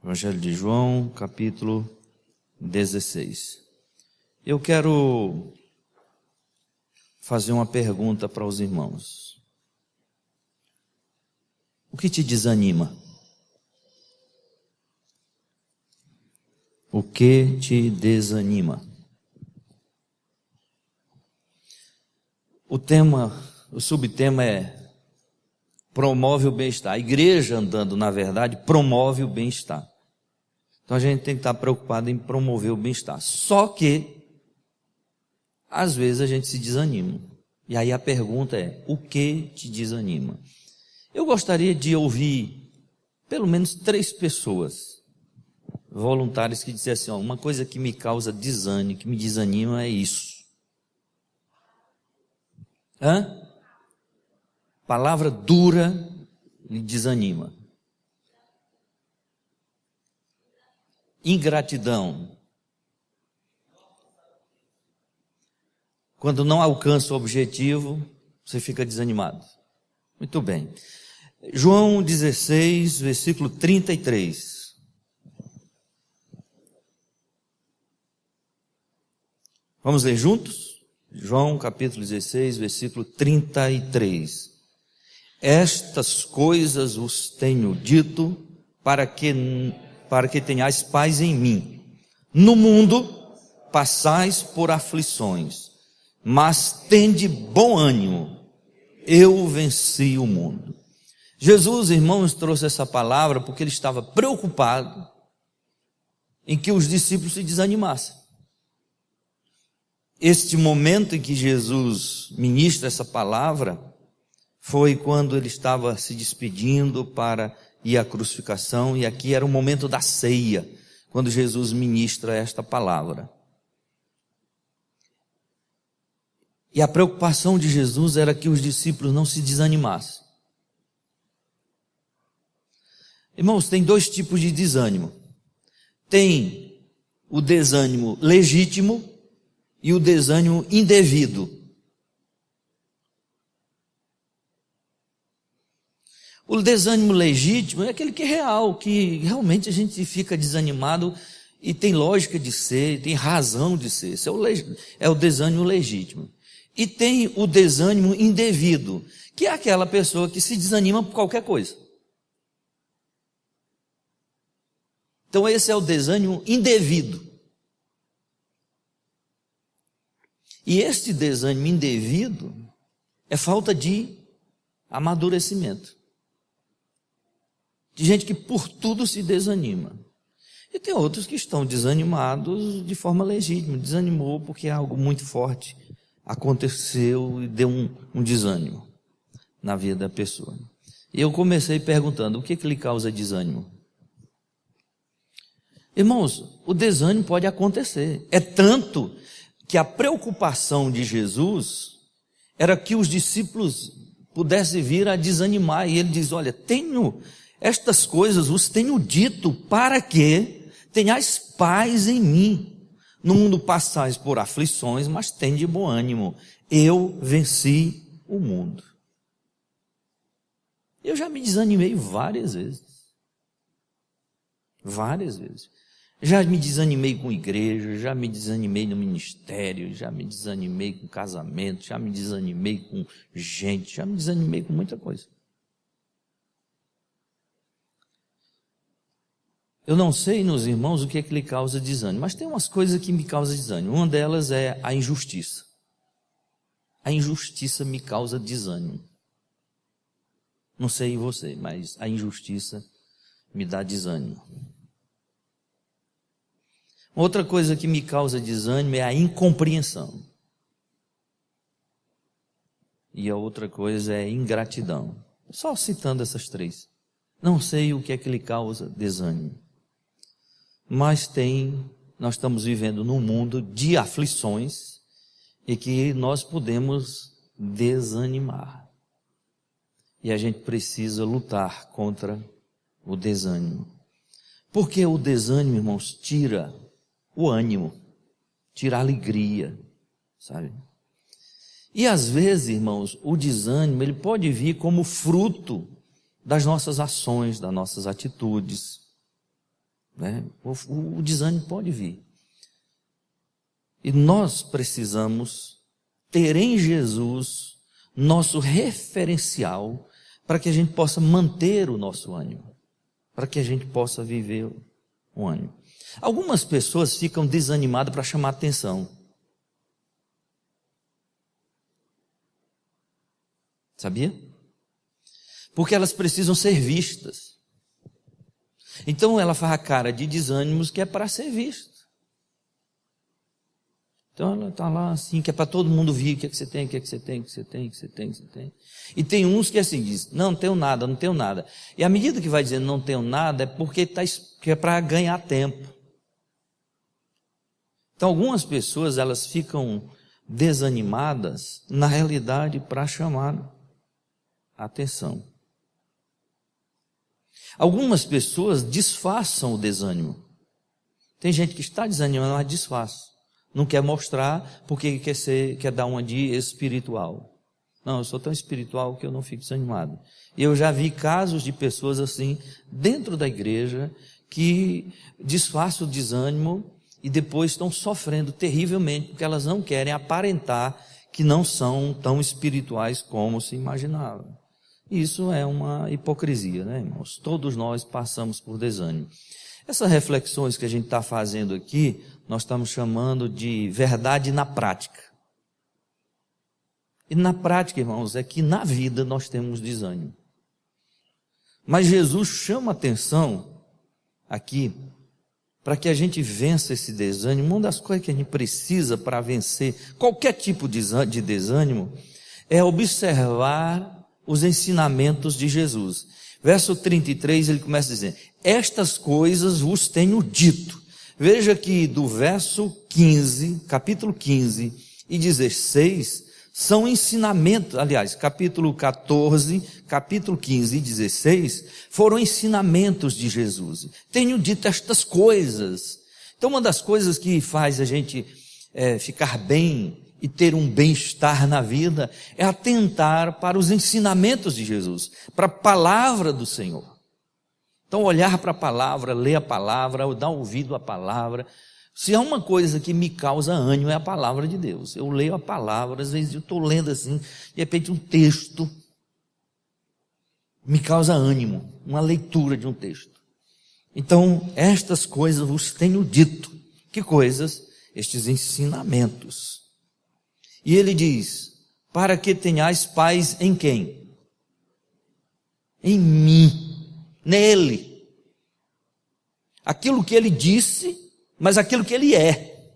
Evangelho de João, capítulo 16. Eu quero fazer uma pergunta para os irmãos. O que te desanima? O que te desanima? O subtema é promove o bem-estar. A igreja andando, na verdade, promove o bem-estar. Então a gente tem que estar preocupado em promover o bem-estar. Só que, às vezes a gente se desanima. E aí a pergunta é, o que te desanima? Eu gostaria de ouvir pelo menos 3 pessoas voluntárias que dissessem, uma coisa que me causa desânimo, que me desanima é isso. Palavra dura lhe desanima. Ingratidão. Quando não alcança o objetivo, você fica desanimado. Muito bem. João 16, versículo 33. Vamos ler juntos? João capítulo 16, versículo 33. Estas coisas vos tenho dito para que tenhais paz em mim. No mundo passais por aflições, mas tende bom ânimo, eu venci o mundo. Jesus, irmãos, trouxe essa palavra porque ele estava preocupado em que os discípulos se desanimassem. Este momento em que Jesus ministra essa palavra foi quando ele estava se despedindo para ir à crucificação, e aqui era o momento da ceia, quando Jesus ministra esta palavra. E a preocupação de Jesus era que os discípulos não se desanimassem. Irmãos, tem 2 tipos de desânimo. Tem o desânimo legítimo e o desânimo indevido. O desânimo legítimo é aquele que é real, que realmente a gente fica desanimado e tem lógica de ser, tem razão de ser. Esse é o desânimo legítimo. E tem o desânimo indevido, que é aquela pessoa que se desanima por qualquer coisa. Então esse é o desânimo indevido. E este desânimo indevido é falta de amadurecimento. De gente que por tudo se desanima. E tem outros que estão desanimados de forma legítima. Desanimou porque algo muito forte aconteceu e deu um desânimo na vida da pessoa. E eu comecei perguntando, o que lhe causa desânimo? Irmãos, o desânimo pode acontecer. É tanto que a preocupação de Jesus era que os discípulos pudessem vir a desanimar. E ele diz, olha, estas coisas vos tenho dito para que tenhais paz em mim. No mundo passais por aflições, mas tende bom ânimo. Eu venci o mundo. Eu já me desanimei várias vezes. Várias vezes. Já me desanimei com igreja, já me desanimei no ministério, já me desanimei com casamento, já me desanimei com gente, já me desanimei com muita coisa. Eu não sei nos irmãos o que lhe causa desânimo, mas tem umas coisas que me causam desânimo. Uma delas é a injustiça. A injustiça me causa desânimo. Não sei você, mas a injustiça me dá desânimo. Outra coisa que me causa desânimo é a incompreensão. E a outra coisa é a ingratidão. Só citando essas 3. Não sei o que lhe causa desânimo. Mas nós estamos vivendo num mundo de aflições e que nós podemos desanimar. E a gente precisa lutar contra o desânimo. Porque o desânimo, irmãos, tira o ânimo, tira a alegria, sabe? E às vezes, irmãos, o desânimo, ele pode vir como fruto das nossas ações, das nossas atitudes. né? O desânimo pode vir. E nós precisamos ter em Jesus nosso referencial para que a gente possa manter o nosso ânimo, para que a gente possa viver o ânimo. Algumas pessoas ficam desanimadas para chamar atenção. Sabia? Porque elas precisam ser vistas. Então ela faz a cara de desânimos que é para ser vista. Então ela está lá assim, que é para todo mundo ver o que é que você tem, o que é que você tem, o que você tem, o que você tem, o que você tem. E tem uns que assim diz, não tenho nada, não tenho nada. E à medida que vai dizendo não tenho nada, é porque que é para ganhar tempo. Então algumas pessoas elas ficam desanimadas, na realidade, para chamar a atenção. Algumas pessoas disfarçam o desânimo. Tem gente que está desanimando, mas disfarça. Não quer mostrar porque quer dar uma de espiritual. Não, eu sou tão espiritual que eu não fico desanimado. Eu já vi casos de pessoas assim, dentro da igreja, que disfarçam o desânimo e depois estão sofrendo terrivelmente, porque elas não querem aparentar que não são tão espirituais como se imaginava. Isso é uma hipocrisia, né, irmãos? Todos nós passamos por desânimo. Essas reflexões que a gente está fazendo aqui, nós estamos chamando de verdade na prática. E na prática, irmãos, é que na vida nós temos desânimo. Mas Jesus chama atenção aqui para que a gente vença esse desânimo. Uma das coisas que a gente precisa para vencer qualquer tipo de desânimo é observar os ensinamentos de Jesus. Verso 33, ele começa a dizer, estas coisas vos tenho dito. Veja que do verso 15, capítulo 15 e 16, são ensinamentos, aliás, capítulo 14, capítulo 15 e 16, foram ensinamentos de Jesus. Tenho dito estas coisas. Então uma das coisas que faz a gente ficar bem e ter um bem-estar na vida é atentar para os ensinamentos de Jesus, para a palavra do Senhor. Então olhar para a palavra, ler a palavra, dar ouvido à palavra. Se há uma coisa que me causa ânimo é a palavra de Deus. Eu leio a palavra, às vezes eu estou lendo assim, de repente um texto me causa ânimo, uma leitura de um texto. Então estas coisas vos tenho dito. Que coisas? Estes ensinamentos. E ele diz, para que tenhais paz em quem? Em mim, nele. Aquilo que ele disse, mas aquilo que ele é.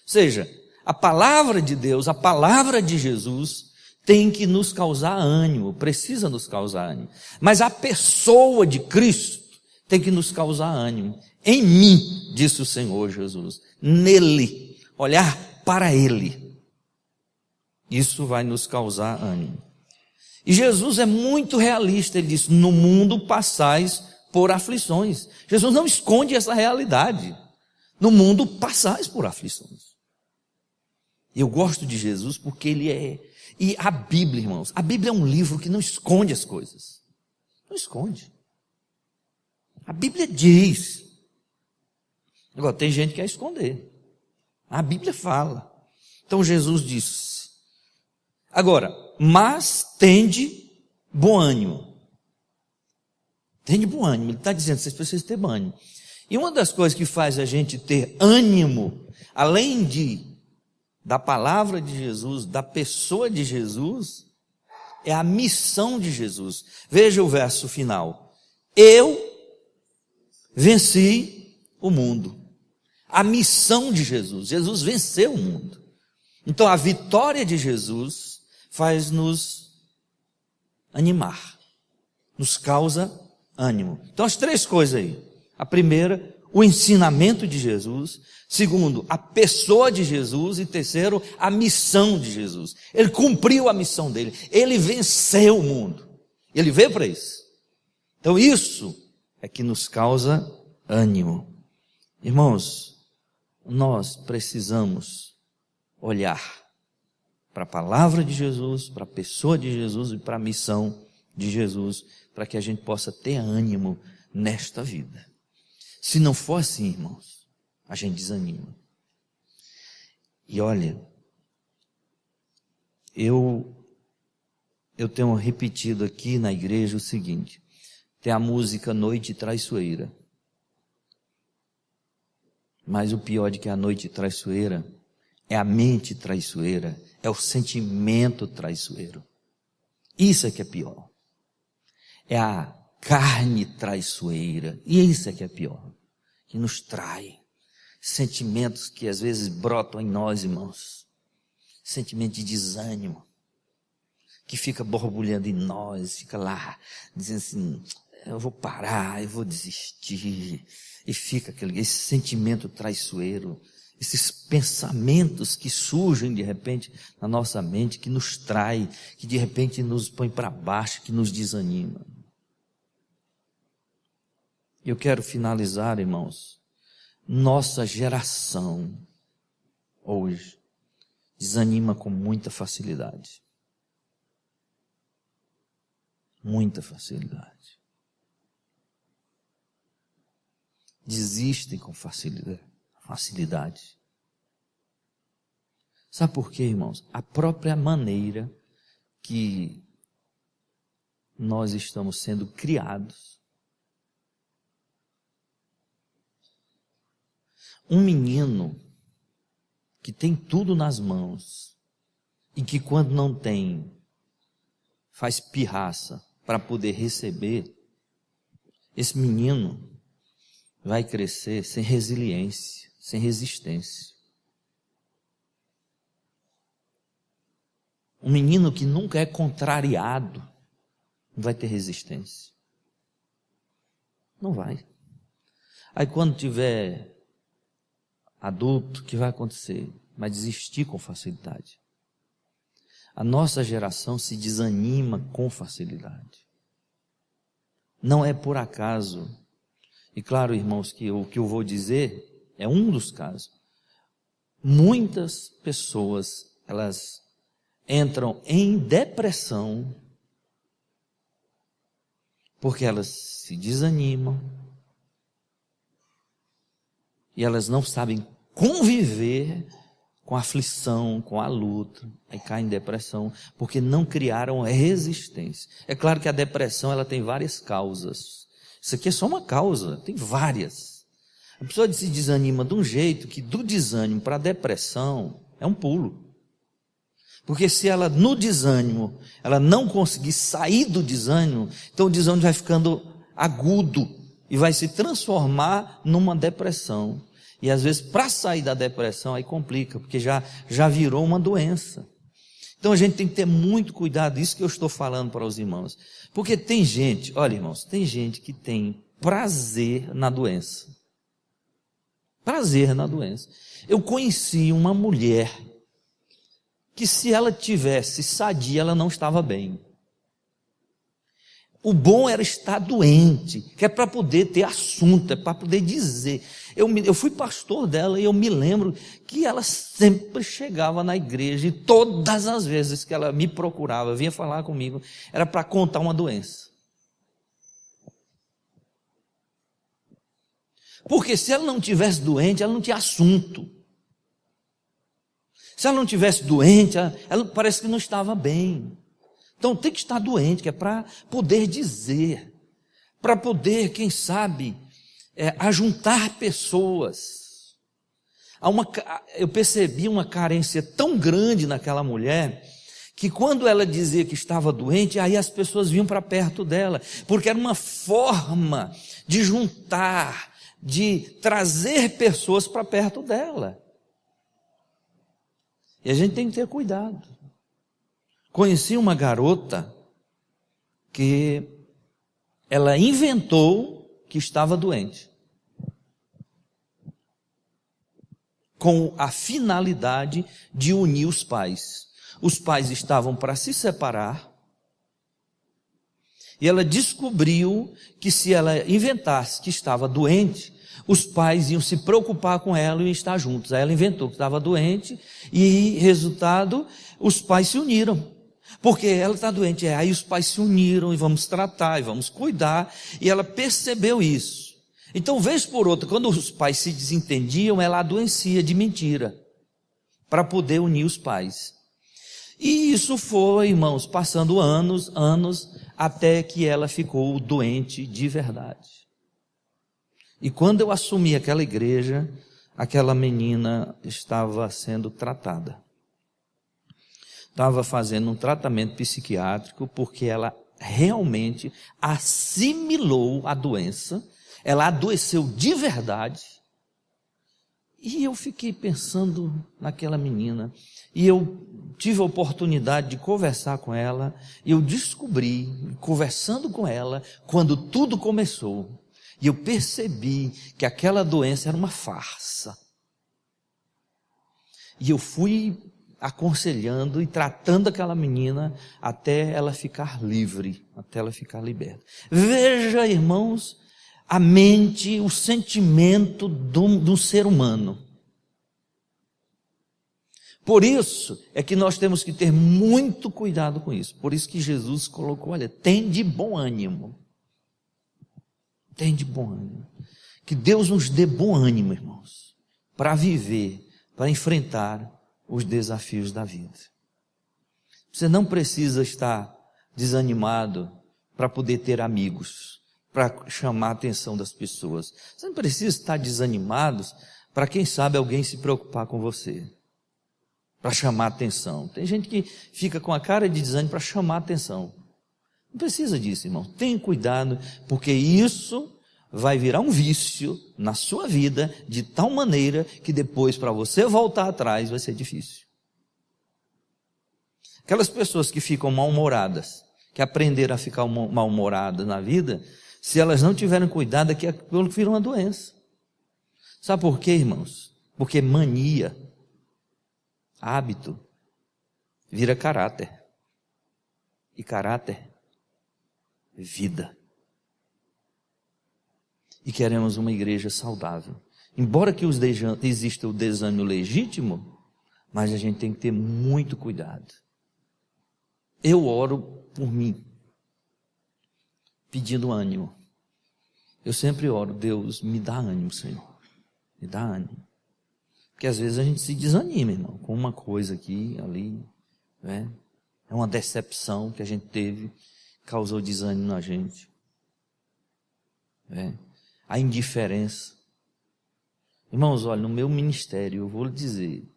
Ou seja, a palavra de Deus, a palavra de Jesus, tem que nos causar ânimo, precisa nos causar ânimo. Mas a pessoa de Cristo tem que nos causar ânimo. Em mim, disse o Senhor Jesus, nele, olhar para ele. Isso vai nos causar ânimo. E Jesus é muito realista, ele diz, no mundo passais por aflições. Jesus não esconde essa realidade. No mundo passais por aflições. Eu gosto de Jesus porque ele é... E a Bíblia, irmãos, a Bíblia é um livro que não esconde as coisas. Não esconde. A Bíblia diz. Agora, tem gente que quer esconder. A Bíblia fala. Então Jesus disse. Agora, mas tende bom ânimo. Tende bom ânimo. Ele está dizendo, vocês precisam ter bom ânimo. E uma das coisas que faz a gente ter ânimo, além da palavra de Jesus, da pessoa de Jesus, é a missão de Jesus. Veja o verso final. Eu venci o mundo. A missão de Jesus. Jesus venceu o mundo. Então a vitória de Jesus faz-nos animar. Nos causa ânimo. Então as três coisas aí. A primeira, o ensinamento de Jesus. Segundo, a pessoa de Jesus. E terceiro, a missão de Jesus. Ele cumpriu a missão dele. Ele venceu o mundo. Ele veio para isso. Então isso é que nos causa ânimo. Irmãos, nós precisamos olhar para a palavra de Jesus, para a pessoa de Jesus e para a missão de Jesus, para que a gente possa ter ânimo nesta vida. Se não for assim, irmãos, a gente desanima. E olha, eu tenho repetido aqui na igreja o seguinte: tem a música Noite Traiçoeira. Mas o pior de que a noite traiçoeira é a mente traiçoeira, é o sentimento traiçoeiro. Isso é que é pior. É a carne traiçoeira. E isso é que é pior, que nos trai. Sentimentos que às vezes brotam em nós, irmãos. Sentimento de desânimo, que fica borbulhando em nós, fica lá, dizendo assim, eu vou parar, eu vou desistir. E fica esse sentimento traiçoeiro, esses pensamentos que surgem de repente na nossa mente, que nos trai, que de repente nos põe para baixo, que nos desanima. Eu quero finalizar, irmãos, nossa geração hoje desanima com muita facilidade. Muita facilidade. Desistem com facilidade. Sabe por quê, irmãos? A própria maneira que nós estamos sendo criados. Um menino que tem tudo nas mãos e que quando não tem, faz pirraça para poder receber, esse menino vai crescer sem resiliência, sem resistência. Um menino que nunca é contrariado não vai ter resistência. Não vai. Aí quando tiver adulto, o que vai acontecer? Vai desistir com facilidade. A nossa geração se desanima com facilidade. Não é por acaso. E claro, irmãos, que o que eu vou dizer é um dos casos. Muitas pessoas, elas entram em depressão porque elas se desanimam e elas não sabem conviver com a aflição, com a luta, aí caem em depressão porque não criaram resistência. É claro que a depressão ela tem várias causas. Isso aqui é só uma causa, tem várias. A pessoa se desanima de um jeito que do desânimo para a depressão é um pulo. Porque se ela no desânimo, ela não conseguir sair do desânimo, então o desânimo vai ficando agudo e vai se transformar numa depressão. E às vezes para sair da depressão aí complica, porque já virou uma doença. Então a gente tem que ter muito cuidado, isso que eu estou falando para os irmãos. Porque tem gente, olha irmãos, tem gente que tem prazer na doença. Prazer na doença. Eu conheci uma mulher que se ela tivesse sadia, ela não estava bem. O bom era estar doente, que é para poder ter assunto, é para poder dizer. Eu fui pastor dela e eu me lembro que ela sempre chegava na igreja e todas as vezes que ela me procurava, vinha falar comigo, era para contar uma doença. Porque se ela não tivesse doente, ela não tinha assunto. Se ela não tivesse doente, ela parece que não estava bem. Então tem que estar doente, que é para poder dizer, para poder, quem sabe, ajuntar pessoas. Eu percebi uma carência tão grande naquela mulher, que quando ela dizia que estava doente, aí as pessoas vinham para perto dela, porque era uma forma de juntar, de trazer pessoas para perto dela. E a gente tem que ter cuidado. Conheci uma garota que ela inventou que estava doente, com a finalidade de unir os pais. Os pais estavam para se separar, e ela descobriu que se ela inventasse que estava doente, os pais iam se preocupar com ela e estar juntos. Aí ela inventou que estava doente, e resultado, os pais se uniram. Porque ela está doente, aí os pais se uniram e vamos tratar, e vamos cuidar, e ela percebeu isso. Então, vez por outra, quando os pais se desentendiam, ela adoecia de mentira, para poder unir os pais. E isso foi, irmãos, passando anos, até que ela ficou doente de verdade. E quando eu assumi aquela igreja, aquela menina estava sendo tratada. Estava fazendo um tratamento psiquiátrico, porque ela realmente assimilou a doença, ela adoeceu de verdade. E eu fiquei pensando naquela menina, e eu tive a oportunidade de conversar com ela, e eu descobri, conversando com ela, quando tudo começou, e eu percebi que aquela doença era uma farsa. E eu fui aconselhando e tratando aquela menina até ela ficar livre, até ela ficar liberta. Veja, irmãos, a mente, o sentimento do ser humano. Por isso é que nós temos que ter muito cuidado com isso. Por isso que Jesus colocou, olha, tem de bom ânimo. Tem de bom ânimo. Que Deus nos dê bom ânimo, irmãos, para viver, para enfrentar os desafios da vida. Você não precisa estar desanimado para poder ter amigos, para chamar a atenção das pessoas. Você não precisa estar desanimado para, quem sabe, alguém se preocupar com você, para chamar a atenção. Tem gente que fica com a cara de desânimo para chamar a atenção. Não precisa disso, irmão. Tenha cuidado, porque isso vai virar um vício na sua vida, de tal maneira que depois, para você voltar atrás, vai ser difícil. Aquelas pessoas que ficam mal-humoradas, que aprenderam a ficar mal-humoradas na vida, se elas não tiverem cuidado, aquilo vira uma doença. Sabe por quê, irmãos? Porque mania, hábito, vira caráter. E caráter, vida. E queremos uma igreja saudável. Embora que exista o desânimo legítimo, mas a gente tem que ter muito cuidado. Eu oro por mim, pedindo ânimo. Eu sempre oro, Deus, me dá ânimo, Senhor. Me dá ânimo. Porque às vezes a gente se desanima, irmão, com uma coisa aqui, ali, né? É uma decepção que a gente teve, causou desânimo na gente. A indiferença. Irmãos, olha, no meu ministério, eu vou lhe dizer,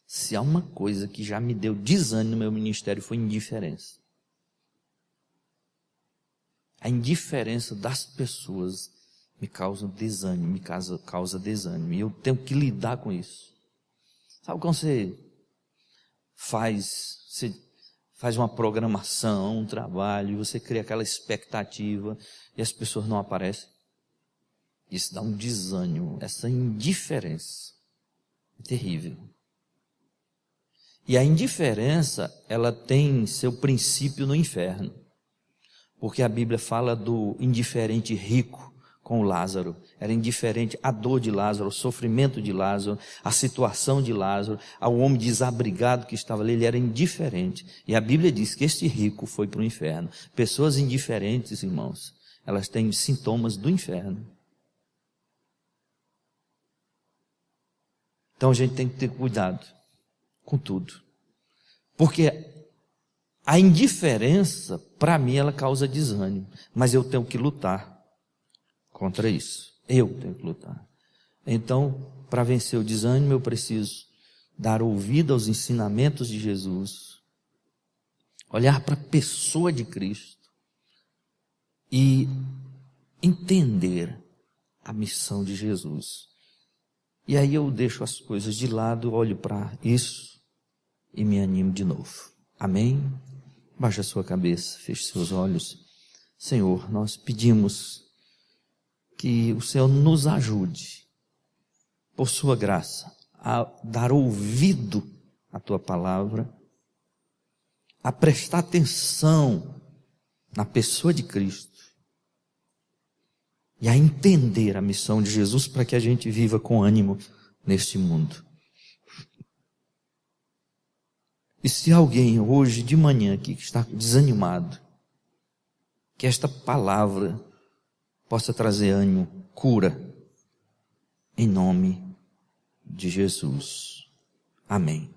se há uma coisa que já me deu desânimo no meu ministério, foi indiferença. A indiferença das pessoas me causa desânimo, me causa desânimo, e eu tenho que lidar com isso. Sabe quando você faz uma programação, um trabalho, você cria aquela expectativa, e as pessoas não aparecem? Isso dá um desânimo, essa indiferença é terrível. E a indiferença, ela tem seu princípio no inferno, porque a Bíblia fala do indiferente rico com o Lázaro. Era indiferente à dor de Lázaro, ao sofrimento de Lázaro, à situação de Lázaro, ao homem desabrigado que estava ali, ele era indiferente. E a Bíblia diz que este rico foi para o inferno. Pessoas indiferentes, irmãos, elas têm sintomas do inferno. Então a gente tem que ter cuidado com tudo. Porque a indiferença, para mim, ela causa desânimo. Mas eu tenho que lutar contra isso. Eu tenho que lutar. Então, para vencer o desânimo, eu preciso dar ouvido aos ensinamentos de Jesus, olhar para a pessoa de Cristo e entender a missão de Jesus. E aí eu deixo as coisas de lado, olho para isso e me animo de novo. Amém? Baixe a sua cabeça, feche seus olhos. Senhor, nós pedimos que o Senhor nos ajude, por sua graça, a dar ouvido à tua palavra, a prestar atenção na pessoa de Cristo e a entender a missão de Jesus para que a gente viva com ânimo neste mundo. E se alguém hoje de manhã aqui que está desanimado, que esta palavra possa trazer ânimo, cura, em nome de Jesus. Amém.